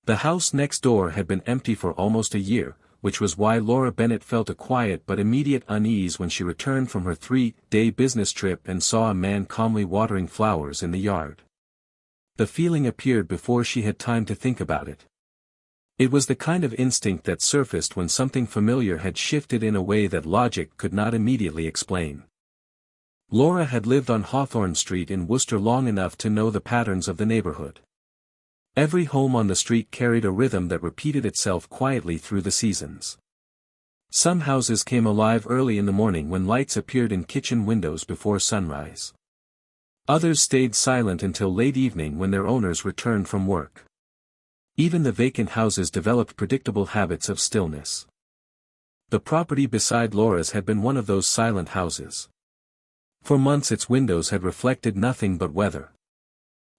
The house next door had been empty for almost a year, which was why Laura Bennett felt a quiet but immediate unease when she returned from her 3-day business trip and saw a man calmly watering flowers in the yard. The feeling appeared before she had time to think about it. It was the kind of instinct that surfaced when something familiar had shifted in a way that logic could not immediately explain. Laura had lived on Hawthorne Street in Worcester long enough to know the patterns of the neighborhood. Every home on the street carried a rhythm that repeated itself quietly through the seasons. Some houses came alive early in the morning when lights appeared in kitchen windows before sunrise. Others stayed silent until late evening when their owners returned from work. Even the vacant houses developed predictable habits of stillness. The property beside Laura's had been one of those silent houses. For months its windows had reflected nothing but weather.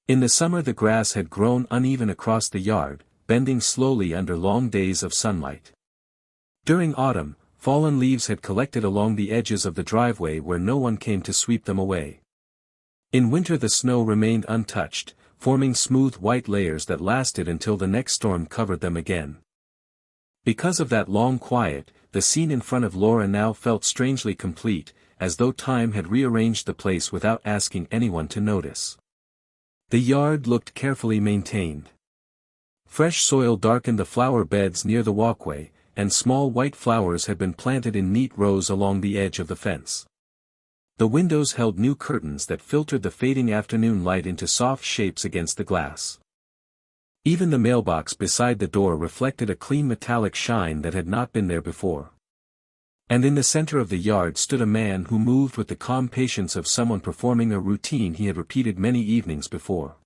In the summer the grass had grown uneven across the yard, bending slowly under long days of sunlight. During autumn, fallen leaves had collected along the edges of the driveway where no one came to sweep them away. In winter the snow remained untouched, forming smooth white layers that lasted until the next storm covered them again. Because of that long quiet, the scene in front of Laura now felt strangely complete, as though time had rearranged the place without asking anyone to notice. The yard looked carefully maintained. Fresh soil darkened the flower beds near the walkway, and small white flowers had been planted in neat rows along the edge of the fence. The windows held new curtains that filtered the fading afternoon light into soft shapes against the glass. Even the mailbox beside the door reflected a clean metallic shine that had not been there before. And in the center of the yard stood a man who moved with the calm patience of someone performing a routine he had repeated many evenings before.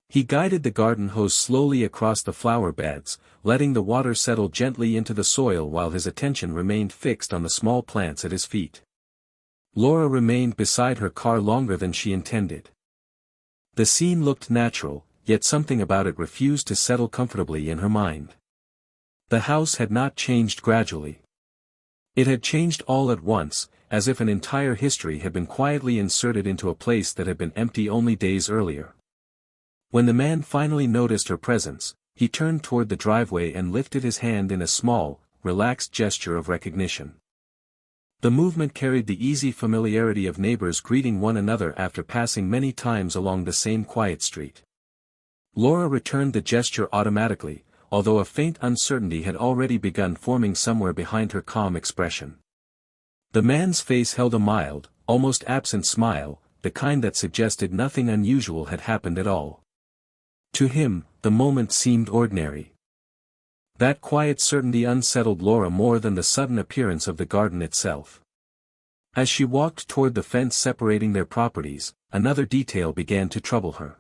He guided the garden hose slowly across the flower beds, letting the water settle gently into the soil while his attention remained fixed on the small plants at his feet. Laura remained beside her car longer than she intended. The scene looked natural, yet something about it refused to settle comfortably in her mind. The house had not changed gradually. It had changed all at once, as if an entire history had been quietly inserted into a place that had been empty only days earlier. When the man finally noticed her presence, he turned toward the driveway and lifted his hand in a small, relaxed gesture of recognition. The movement carried the easy familiarity of neighbors greeting one another after passing many times along the same quiet street. Laura returned the gesture automatically, although a faint uncertainty had already begun forming somewhere behind her calm expression. The man's face held a mild, almost absent smile, the kind that suggested nothing unusual had happened at all. To him, the moment seemed ordinary. That quiet certainty unsettled Laura more than the sudden appearance of the garden itself. As she walked toward the fence separating their properties, another detail began to trouble her.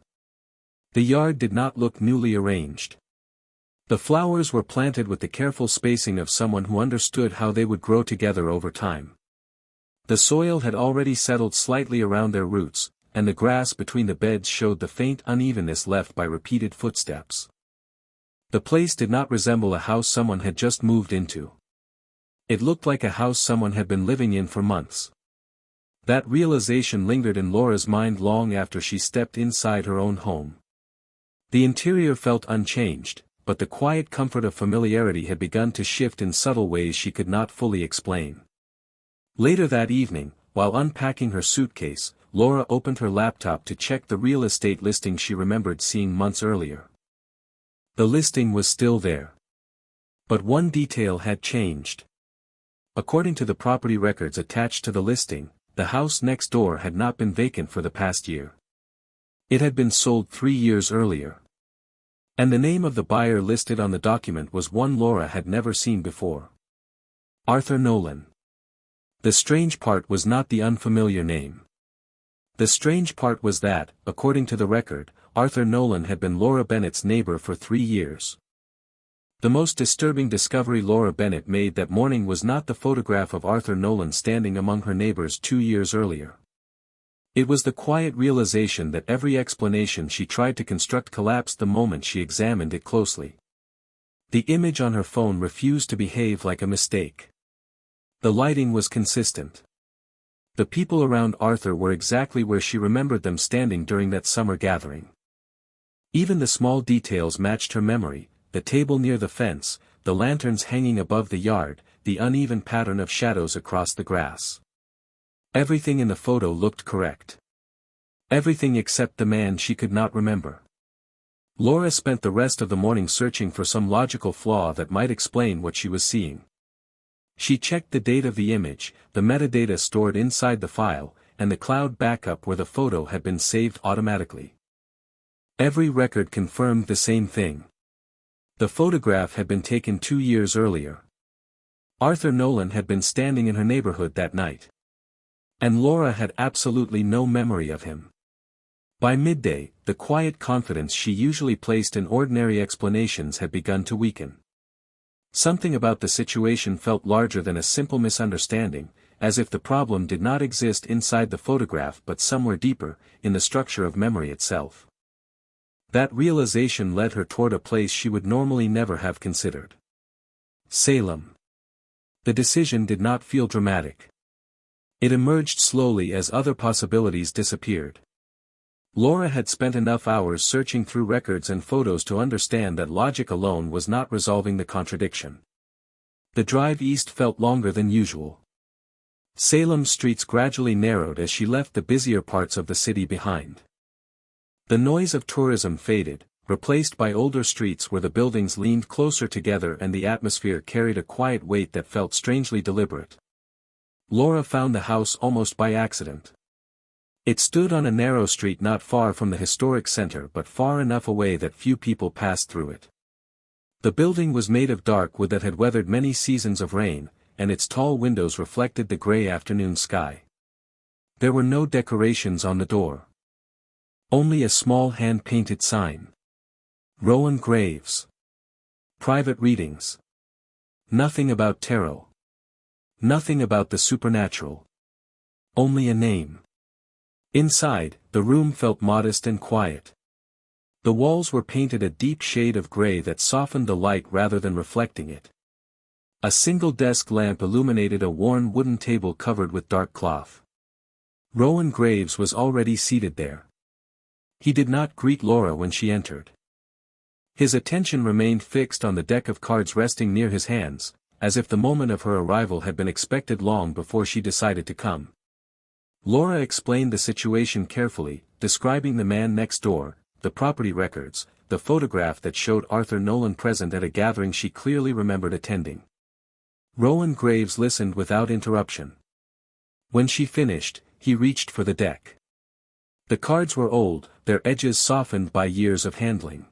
The yard did not look newly arranged. The flowers were planted with the careful spacing of someone who understood how they would grow together over time. The soil had already settled slightly around their roots, and the grass between the beds showed the faint unevenness left by repeated footsteps. The place did not resemble a house someone had just moved into. It looked like a house someone had been living in for months. That realization lingered in Laura's mind long after she stepped inside her own home. The interior felt unchanged, but the quiet comfort of familiarity had begun to shift in subtle ways she could not fully explain. Later that evening, while unpacking her suitcase, Laura opened her laptop to check the real estate listing she remembered seeing months earlier. The listing was still there. But one detail had changed. According to the property records attached to the listing, the house next door had not been vacant for the past year. It had been sold 3 years earlier. And the name of the buyer listed on the document was one Laura had never seen before. Arthur Nolan. The strange part was not the unfamiliar name. The strange part was that, according to the record, Arthur Nolan had been Laura Bennett's neighbor for 3 years. The most disturbing discovery Laura Bennett made that morning was not the photograph of Arthur Nolan standing among her neighbors 2 years earlier. It was the quiet realization that every explanation she tried to construct collapsed the moment she examined it closely. The image on her phone refused to behave like a mistake. The lighting was consistent. The people around Arthur were exactly where she remembered them standing during that summer gathering. Even the small details matched her memory, the table near the fence, the lanterns hanging above the yard, the uneven pattern of shadows across the grass. Everything in the photo looked correct. Everything except the man she could not remember. Laura spent the rest of the morning searching for some logical flaw that might explain what she was seeing. She checked the date of the image, the metadata stored inside the file, and the cloud backup where the photo had been saved automatically. Every record confirmed the same thing. The photograph had been taken 2 years earlier. Arthur Nolan had been standing in her neighborhood that night. And Laura had absolutely no memory of him. By midday, the quiet confidence she usually placed in ordinary explanations had begun to weaken. Something about the situation felt larger than a simple misunderstanding, as if the problem did not exist inside the photograph but somewhere deeper, in the structure of memory itself. That realization led her toward a place she would normally never have considered. Salem. The decision did not feel dramatic. It emerged slowly as other possibilities disappeared. Laura had spent enough hours searching through records and photos to understand that logic alone was not resolving the contradiction. The drive east felt longer than usual. Salem's streets gradually narrowed as she left the busier parts of the city behind. The noise of tourism faded, replaced by older streets where the buildings leaned closer together and the atmosphere carried a quiet weight that felt strangely deliberate. Laura found the house almost by accident. It stood on a narrow street not far from the historic center but far enough away that few people passed through it. The building was made of dark wood that had weathered many seasons of rain, and its tall windows reflected the gray afternoon sky. There were no decorations on the door. Only a small hand-painted sign. Rowan Graves. Private readings. Nothing about tarot. Nothing about the supernatural. Only a name. Inside, the room felt modest and quiet. The walls were painted a deep shade of gray that softened the light rather than reflecting it. A single desk lamp illuminated a worn wooden table covered with dark cloth. Rowan Graves was already seated there. He did not greet Laura when she entered. His attention remained fixed on the deck of cards resting near his hands, as if the moment of her arrival had been expected long before she decided to come. Laura explained the situation carefully, describing the man next door, the property records, the photograph that showed Arthur Nolan present at a gathering she clearly remembered attending. Rowan Graves listened without interruption. When she finished, he reached for the deck. The cards were old, their edges softened by years of handling.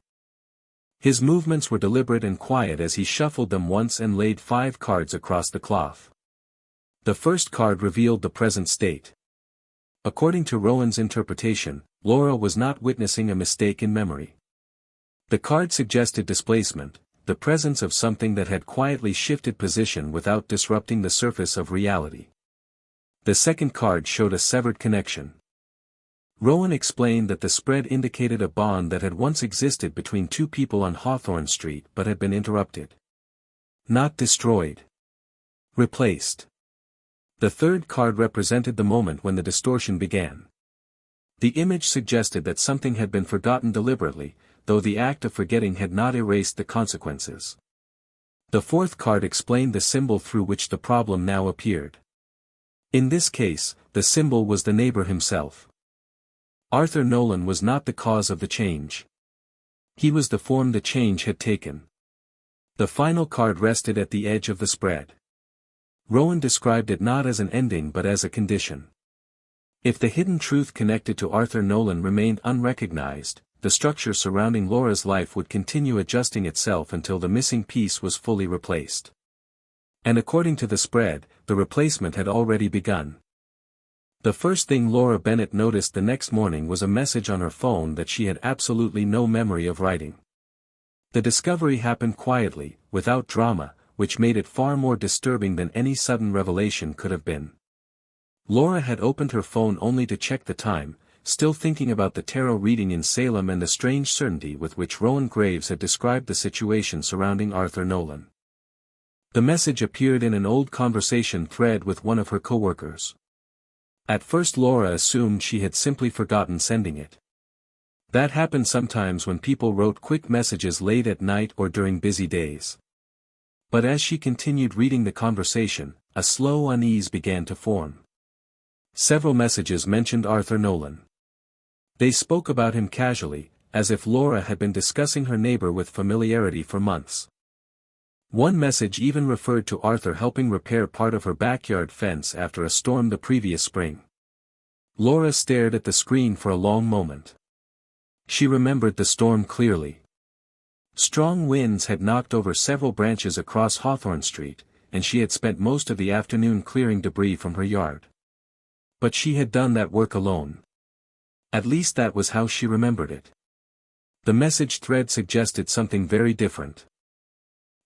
His movements were deliberate and quiet as he shuffled them once and laid 5 cards across the cloth. The first card revealed the present state. According to Rowan's interpretation, Laura was not witnessing a mistake in memory. The card suggested displacement, the presence of something that had quietly shifted position without disrupting the surface of reality. The second card showed a severed connection. Rowan explained that the spread indicated a bond that had once existed between 2 people on Hawthorne Street but had been interrupted. Not destroyed. Replaced. The third card represented the moment when the distortion began. The image suggested that something had been forgotten deliberately, though the act of forgetting had not erased the consequences. The fourth card explained the symbol through which the problem now appeared. In this case, the symbol was the neighbor himself. Arthur Nolan was not the cause of the change. He was the form the change had taken. The final card rested at the edge of the spread. Rowan described it not as an ending but as a condition. If the hidden truth connected to Arthur Nolan remained unrecognized, the structure surrounding Laura's life would continue adjusting itself until the missing piece was fully replaced. And according to the spread, the replacement had already begun. The first thing Laura Bennett noticed the next morning was a message on her phone that she had absolutely no memory of writing. The discovery happened quietly, without drama, which made it far more disturbing than any sudden revelation could have been. Laura had opened her phone only to check the time, still thinking about the tarot reading in Salem and the strange certainty with which Rowan Graves had described the situation surrounding Arthur Nolan. The message appeared in an old conversation thread with one of her coworkers. At first Laura assumed she had simply forgotten sending it. That happened sometimes when people wrote quick messages late at night or during busy days. But as she continued reading the conversation, a slow unease began to form. Several messages mentioned Arthur Nolan. They spoke about him casually, as if Laura had been discussing her neighbor with familiarity for months. One message even referred to Arthur helping repair part of her backyard fence after a storm the previous spring. Laura stared at the screen for a long moment. She remembered the storm clearly. Strong winds had knocked over several branches across Hawthorne Street, and she had spent most of the afternoon clearing debris from her yard. But she had done that work alone. At least that was how she remembered it. The message thread suggested something very different.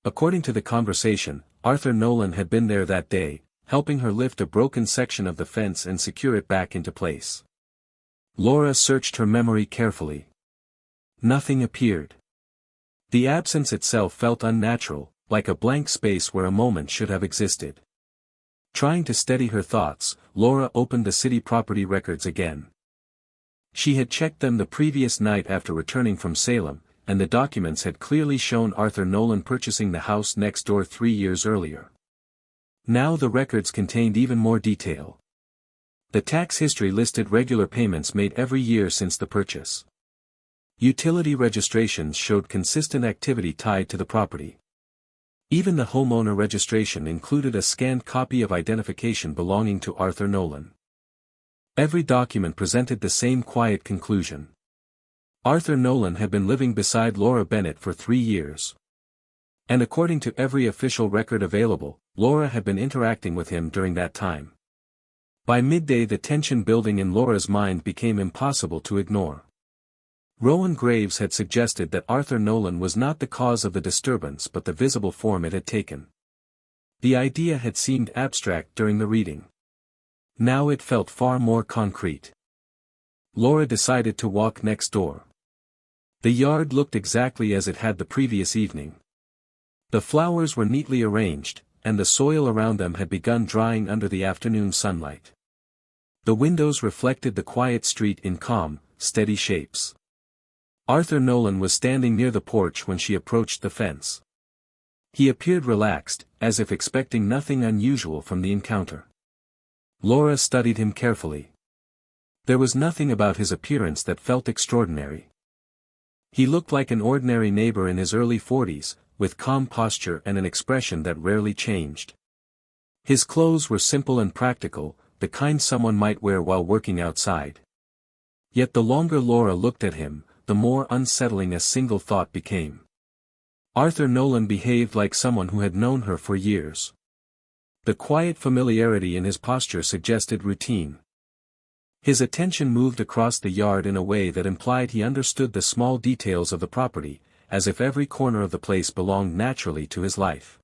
According to the conversation, Arthur Nolan had been there that day, helping her lift a broken section of the fence and secure it back into place. Laura searched her memory carefully. Nothing appeared. The absence itself felt unnatural, like a blank space where a moment should have existed. Trying to steady her thoughts, Laura opened the city property records again. She had checked them the previous night after returning from Salem, and the documents had clearly shown Arthur Nolan purchasing the house next door 3 years earlier. Now the records contained even more detail. The tax history listed regular payments made every year since the purchase. Utility registrations showed consistent activity tied to the property. Even the homeowner registration included a scanned copy of identification belonging to Arthur Nolan. Every document presented the same quiet conclusion. Arthur Nolan had been living beside Laura Bennett for 3 years. And according to every official record available, Laura had been interacting with him during that time. By midday the tension building in Laura's mind became impossible to ignore. Rowan Graves had suggested that Arthur Nolan was not the cause of the disturbance but the visible form it had taken. The idea had seemed abstract during the reading. Now it felt far more concrete. Laura decided to walk next door. The yard looked exactly as it had the previous evening. The flowers were neatly arranged, and the soil around them had begun drying under the afternoon sunlight. The windows reflected the quiet street in calm, steady shapes. Arthur Nolan was standing near the porch when she approached the fence. He appeared relaxed, as if expecting nothing unusual from the encounter. Laura studied him carefully. There was nothing about his appearance that felt extraordinary. He looked like an ordinary neighbor in his early 40s, with calm posture and an expression that rarely changed. His clothes were simple and practical, the kind someone might wear while working outside. Yet the longer Laura looked at him, the more unsettling a single thought became. Arthur Nolan behaved like someone who had known her for years. The quiet familiarity in his posture suggested routine. His attention moved across the yard in a way that implied he understood the small details of the property, as if every corner of the place belonged naturally to his life.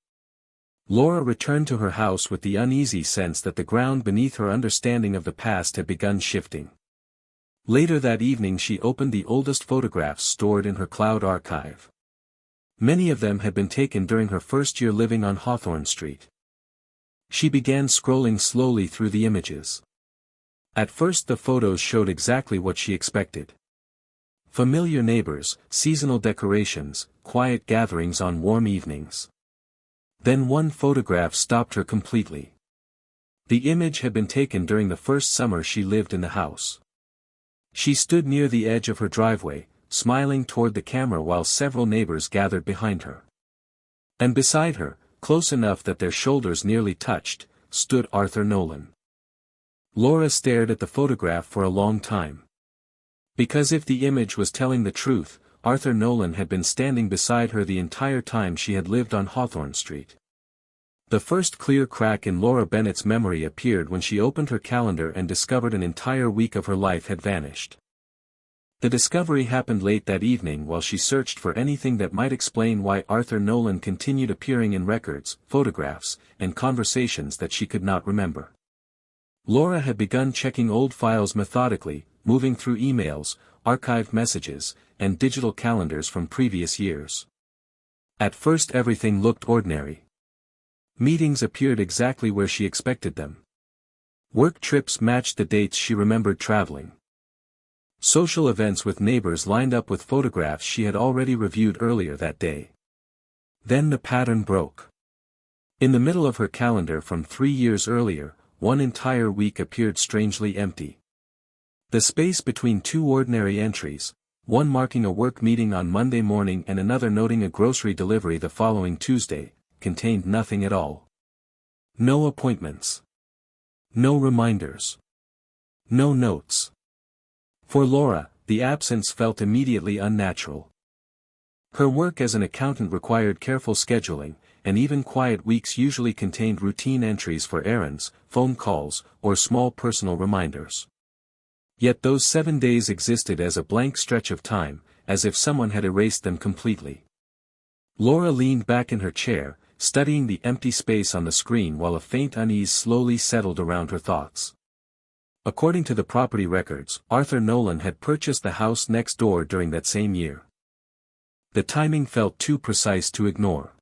Laura returned to her house with the uneasy sense that the ground beneath her understanding of the past had begun shifting. Later that evening she opened the oldest photographs stored in her cloud archive. Many of them had been taken during her first year living on Hawthorne Street. She began scrolling slowly through the images. At first the photos showed exactly what she expected. Familiar neighbors, seasonal decorations, quiet gatherings on warm evenings. Then one photograph stopped her completely. The image had been taken during the first summer she lived in the house. She stood near the edge of her driveway, smiling toward the camera while several neighbors gathered behind her. And beside her, close enough that their shoulders nearly touched, stood Arthur Nolan. Laura stared at the photograph for a long time. Because if the image was telling the truth, Arthur Nolan had been standing beside her the entire time she had lived on Hawthorne Street. The first clear crack in Laura Bennett's memory appeared when she opened her calendar and discovered an entire week of her life had vanished. The discovery happened late that evening while she searched for anything that might explain why Arthur Nolan continued appearing in records, photographs, and conversations that she could not remember. Laura had begun checking old files methodically, moving through emails, archived messages, and digital calendars from previous years. At first everything looked ordinary. Meetings appeared exactly where she expected them. Work trips matched the dates she remembered traveling. social events with neighbors lined up with photographs she had already reviewed earlier that day. Then the pattern broke. In the middle of her calendar from 3 years earlier, one entire week appeared strangely empty. The space between two ordinary entries, one marking a work meeting on Monday morning and another noting a grocery delivery the following Tuesday, contained nothing at all. No appointments. No reminders. No notes. For Laura, the absence felt immediately unnatural. Her work as an accountant required careful scheduling, and even quiet weeks usually contained routine entries for errands, phone calls, or small personal reminders. Yet those 7 days existed as a blank stretch of time, as if someone had erased them completely. Laura leaned back in her chair, studying the empty space on the screen while a faint unease slowly settled around her thoughts. According to the property records, Arthur Nolan had purchased the house next door during that same year. The timing felt too precise to ignore.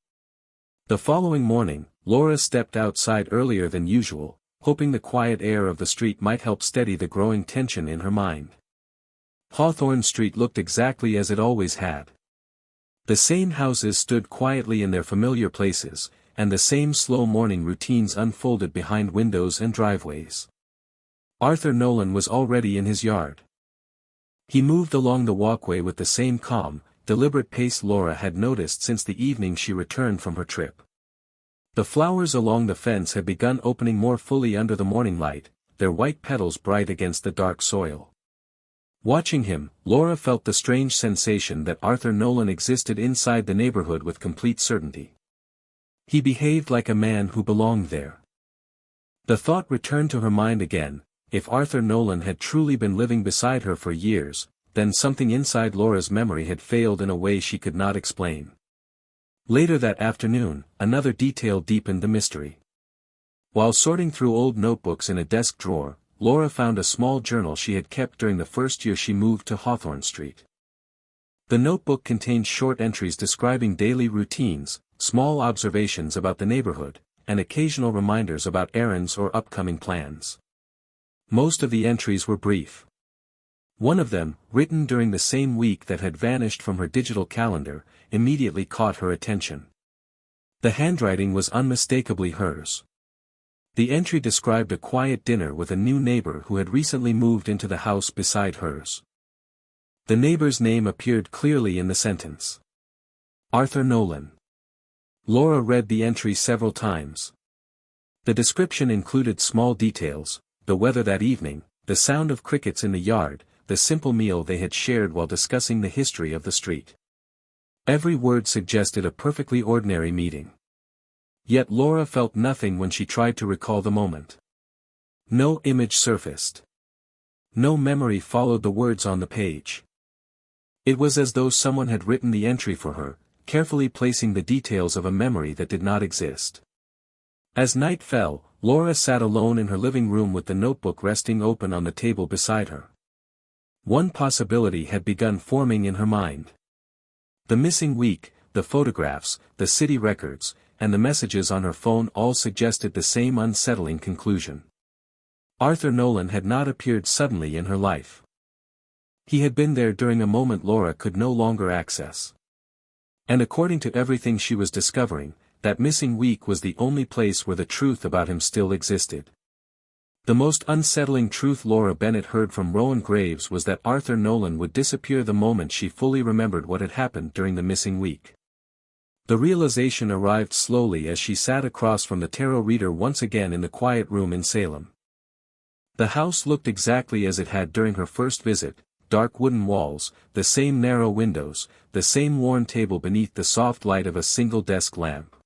The following morning, Laura stepped outside earlier than usual, hoping the quiet air of the street might help steady the growing tension in her mind. Hawthorne Street looked exactly as it always had. The same houses stood quietly in their familiar places, and the same slow morning routines unfolded behind windows and driveways. Arthur Nolan was already in his yard. He moved along the walkway with the same calm, deliberate pace Laura had noticed since the evening she returned from her trip. The flowers along the fence had begun opening more fully under the morning light, their white petals bright against the dark soil. Watching him, Laura felt the strange sensation that Arthur Nolan existed inside the neighborhood with complete certainty. He behaved like a man who belonged there. The thought returned to her mind again: if Arthur Nolan had truly been living beside her for years, then something inside Laura's memory had failed in a way she could not explain. Later that afternoon, another detail deepened the mystery. While sorting through old notebooks in a desk drawer, Laura found a small journal she had kept during the first year she moved to Hawthorne Street. The notebook contained short entries describing daily routines, small observations about the neighborhood, and occasional reminders about errands or upcoming plans. Most of the entries were brief. One of them, written during the same week that had vanished from her digital calendar, immediately caught her attention. The handwriting was unmistakably hers. The entry described a quiet dinner with a new neighbor who had recently moved into the house beside hers. The neighbor's name appeared clearly in the sentence. Arthur Nolan. Laura read the entry several times. The description included small details: the weather that evening, the sound of crickets in the yard, the simple meal they had shared while discussing the history of the street. Every word suggested a perfectly ordinary meeting. Yet Laura felt nothing when she tried to recall the moment. No image surfaced. No memory followed the words on the page. It was as though someone had written the entry for her, carefully placing the details of a memory that did not exist. As night fell, Laura sat alone in her living room with the notebook resting open on the table beside her. One possibility had begun forming in her mind. The missing week, the photographs, the city records, and the messages on her phone all suggested the same unsettling conclusion. Arthur Nolan had not appeared suddenly in her life. He had been there during a moment Laura could no longer access. And according to everything she was discovering, that missing week was the only place where the truth about him still existed. The most unsettling truth Laura Bennett heard from Rowan Graves was that Arthur Nolan would disappear the moment she fully remembered what had happened during the missing week. The realization arrived slowly as she sat across from the tarot reader once again in the quiet room in Salem. The house looked exactly as it had during her first visit: dark wooden walls, the same narrow windows, the same worn table beneath the soft light of a single desk lamp.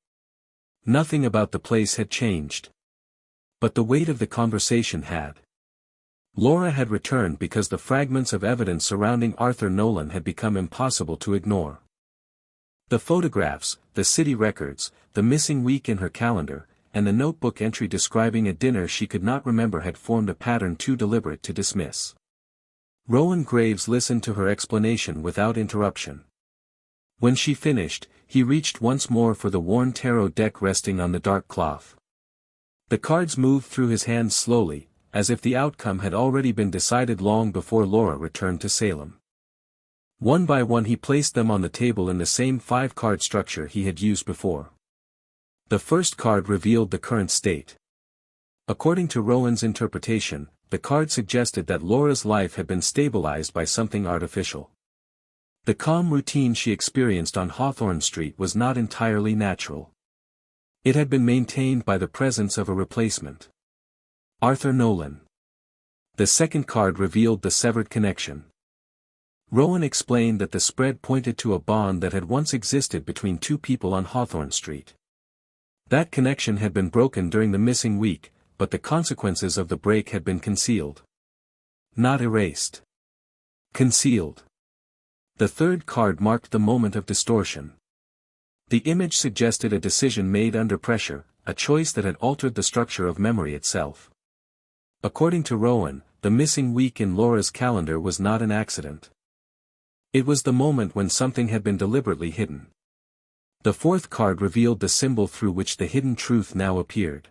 Nothing about the place had changed. But the weight of the conversation had. Laura had returned because the fragments of evidence surrounding Arthur Nolan had become impossible to ignore. The photographs, the city records, the missing week in her calendar, and the notebook entry describing a dinner she could not remember had formed a pattern too deliberate to dismiss. Rowan Graves listened to her explanation without interruption. When she finished, he reached once more for the worn tarot deck resting on the dark cloth. The cards moved through his hands slowly, as if the outcome had already been decided long before Laura returned to Salem. One by one he placed them on the table in the same 5-card structure he had used before. The first card revealed the current state. According to Rowan's interpretation, the card suggested that Laura's life had been stabilized by something artificial. The calm routine she experienced on Hawthorne Street was not entirely natural. It had been maintained by the presence of a replacement. Arthur Nolan. The second card revealed the severed connection. Rowan explained that the spread pointed to a bond that had once existed between two people on Hawthorne Street. That connection had been broken during the missing week, but the consequences of the break had been concealed. Not erased. Concealed. The third card marked the moment of distortion. The image suggested a decision made under pressure, a choice that had altered the structure of memory itself. According to Rowan, the missing week in Laura's calendar was not an accident. It was the moment when something had been deliberately hidden. The fourth card revealed the symbol through which the hidden truth now appeared.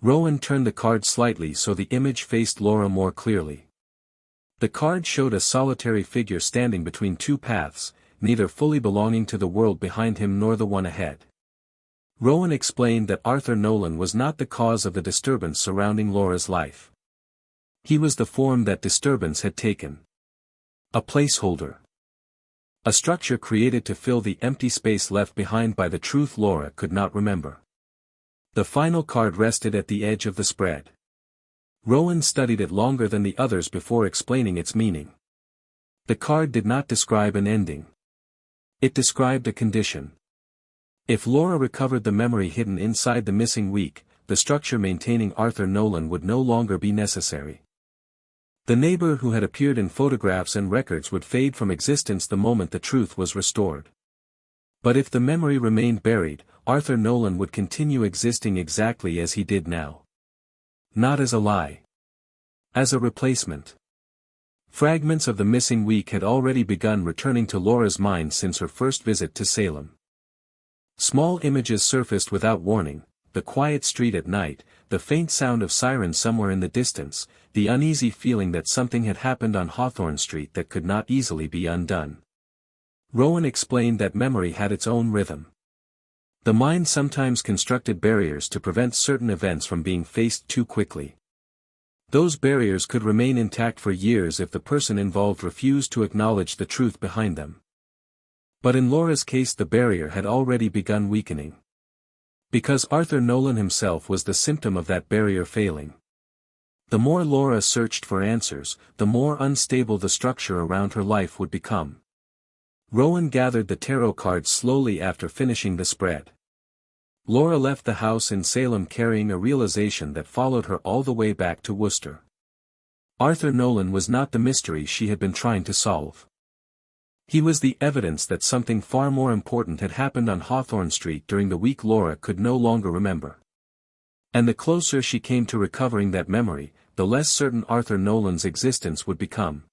Rowan turned the card slightly so the image faced Laura more clearly. The card showed a solitary figure standing between two paths, neither fully belonging to the world behind him nor the one ahead. Rowan explained that Arthur Nolan was not the cause of the disturbance surrounding Laura's life. He was the form that disturbance had taken. A placeholder. A structure created to fill the empty space left behind by the truth Laura could not remember. The final card rested at the edge of the spread. Rowan studied it longer than the others before explaining its meaning. The card did not describe an ending. It described a condition. If Laura recovered the memory hidden inside the missing week, the structure maintaining Arthur Nolan would no longer be necessary. The neighbor who had appeared in photographs and records would fade from existence the moment the truth was restored. But if the memory remained buried, Arthur Nolan would continue existing exactly as he did now. Not as a lie. As a replacement. Fragments of the missing week had already begun returning to Laura's mind since her first visit to Salem. Small images surfaced without warning: the quiet street at night, the faint sound of sirens somewhere in the distance, the uneasy feeling that something had happened on Hawthorne Street that could not easily be undone. Rowan explained that memory had its own rhythm. The mind sometimes constructed barriers to prevent certain events from being faced too quickly. Those barriers could remain intact for years if the person involved refused to acknowledge the truth behind them. But in Laura's case the barrier had already begun weakening. Because Arthur Nolan himself was the symptom of that barrier failing. The more Laura searched for answers, the more unstable the structure around her life would become. Rowan gathered the tarot cards slowly after finishing the spread. Laura left the house in Salem carrying a realization that followed her all the way back to Worcester. Arthur Nolan was not the mystery she had been trying to solve. He was the evidence that something far more important had happened on Hawthorne Street during the week Laura could no longer remember. And the closer she came to recovering that memory, the less certain Arthur Nolan's existence would become.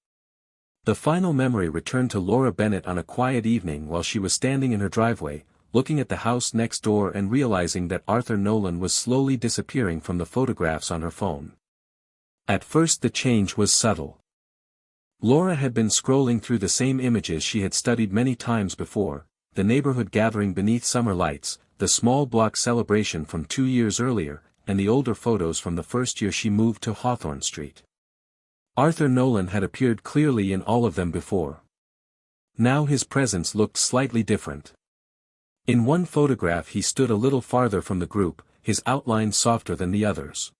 The final memory returned to Laura Bennett on a quiet evening while she was standing in her driveway, looking at the house next door and realizing that Arthur Nolan was slowly disappearing from the photographs on her phone. At first the change was subtle. Laura had been scrolling through the same images she had studied many times before: the neighborhood gathering beneath summer lights, the small block celebration from 2 years earlier, and the older photos from the first year she moved to Hawthorne Street. Arthur Nolan had appeared clearly in all of them before. Now his presence looked slightly different. In one photograph he stood a little farther from the group, his outline softer than the others.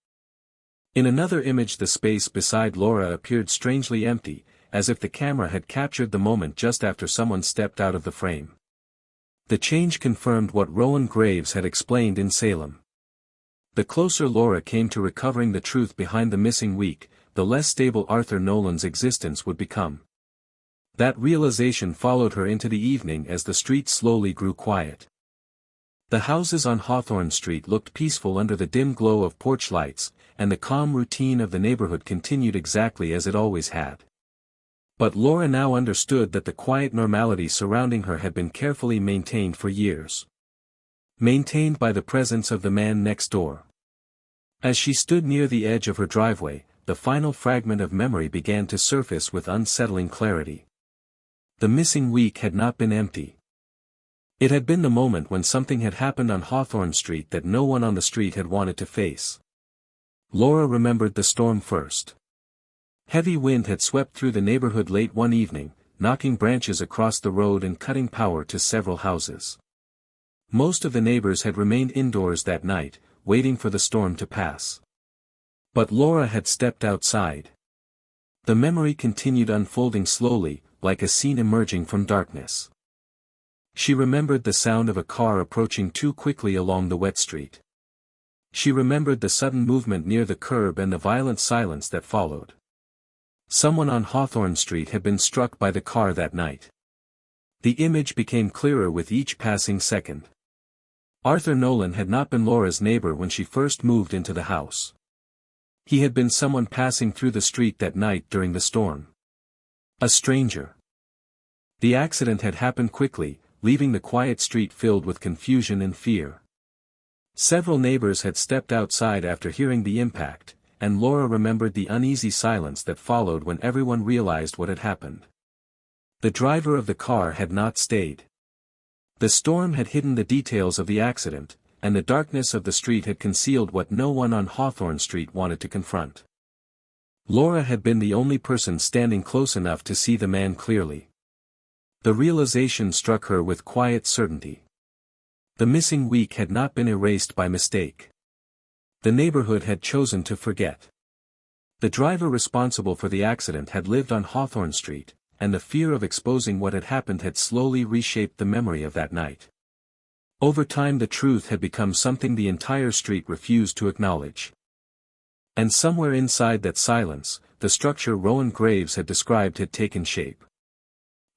In another image the space beside Laura appeared strangely empty, as if the camera had captured the moment just after someone stepped out of the frame. The change confirmed what Rowan Graves had explained in Salem. The closer Laura came to recovering the truth behind the missing week, the less stable Arthur Nolan's existence would become. That realization followed her into the evening as the street slowly grew quiet. The houses on Hawthorne Street looked peaceful under the dim glow of porch lights, and the calm routine of the neighborhood continued exactly as it always had. But Laura now understood that the quiet normality surrounding her had been carefully maintained for years. Maintained by the presence of the man next door. As she stood near the edge of her driveway, the final fragment of memory began to surface with unsettling clarity. The missing week had not been empty. It had been the moment when something had happened on Hawthorne Street that no one on the street had wanted to face. Laura remembered the storm first. Heavy wind had swept through the neighborhood late one evening, knocking branches across the road and cutting power to several houses. Most of the neighbors had remained indoors that night, waiting for the storm to pass. But Laura had stepped outside. The memory continued unfolding slowly, like a scene emerging from darkness. She remembered the sound of a car approaching too quickly along the wet street. She remembered the sudden movement near the curb and the violent silence that followed. Someone on Hawthorne Street had been struck by the car that night. The image became clearer with each passing second. Arthur Nolan had not been Laura's neighbor when she first moved into the house. He had been someone passing through the street that night during the storm. A stranger. The accident had happened quickly, leaving the quiet street filled with confusion and fear. Several neighbors had stepped outside after hearing the impact, and Laura remembered the uneasy silence that followed when everyone realized what had happened. The driver of the car had not stayed. The storm had hidden the details of the accident, and the darkness of the street had concealed what no one on Hawthorne Street wanted to confront. Laura had been the only person standing close enough to see the man clearly. The realization struck her with quiet certainty. The missing week had not been erased by mistake. The neighborhood had chosen to forget. The driver responsible for the accident had lived on Hawthorne Street, and the fear of exposing what had happened had slowly reshaped the memory of that night. Over time the truth had become something the entire street refused to acknowledge. And somewhere inside that silence, the structure Rowan Graves had described had taken shape.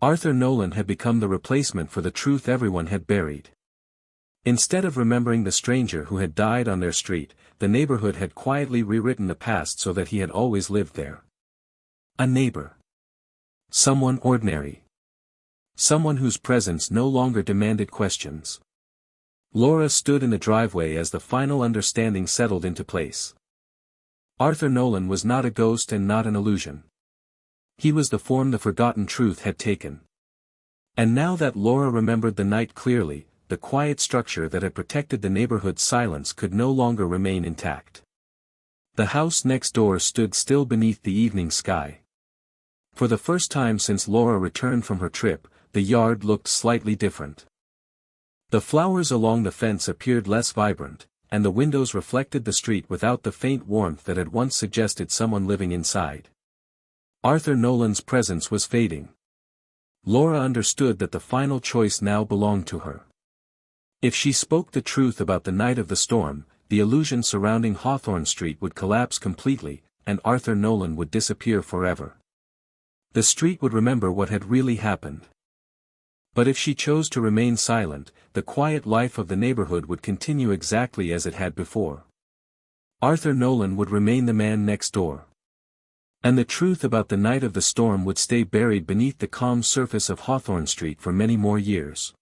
Arthur Nolan had become the replacement for the truth everyone had buried. Instead of remembering the stranger who had died on their street, the neighborhood had quietly rewritten the past so that he had always lived there. A neighbor. Someone ordinary. Someone whose presence no longer demanded questions. Laura stood in the driveway as the final understanding settled into place. Arthur Nolan was not a ghost and not an illusion. He was the form the forgotten truth had taken. And now that Laura remembered the night clearly, the quiet structure that had protected the neighborhood's silence could no longer remain intact. The house next door stood still beneath the evening sky. For the first time since Laura returned from her trip, the yard looked slightly different. The flowers along the fence appeared less vibrant, and the windows reflected the street without the faint warmth that had once suggested someone living inside. Arthur Nolan's presence was fading. Laura understood that the final choice now belonged to her. If she spoke the truth about the night of the storm, the illusion surrounding Hawthorne Street would collapse completely, and Arthur Nolan would disappear forever. The street would remember what had really happened. But if she chose to remain silent, the quiet life of the neighborhood would continue exactly as it had before. Arthur Nolan would remain the man next door. And the truth about the night of the storm would stay buried beneath the calm surface of Hawthorne Street for many more years.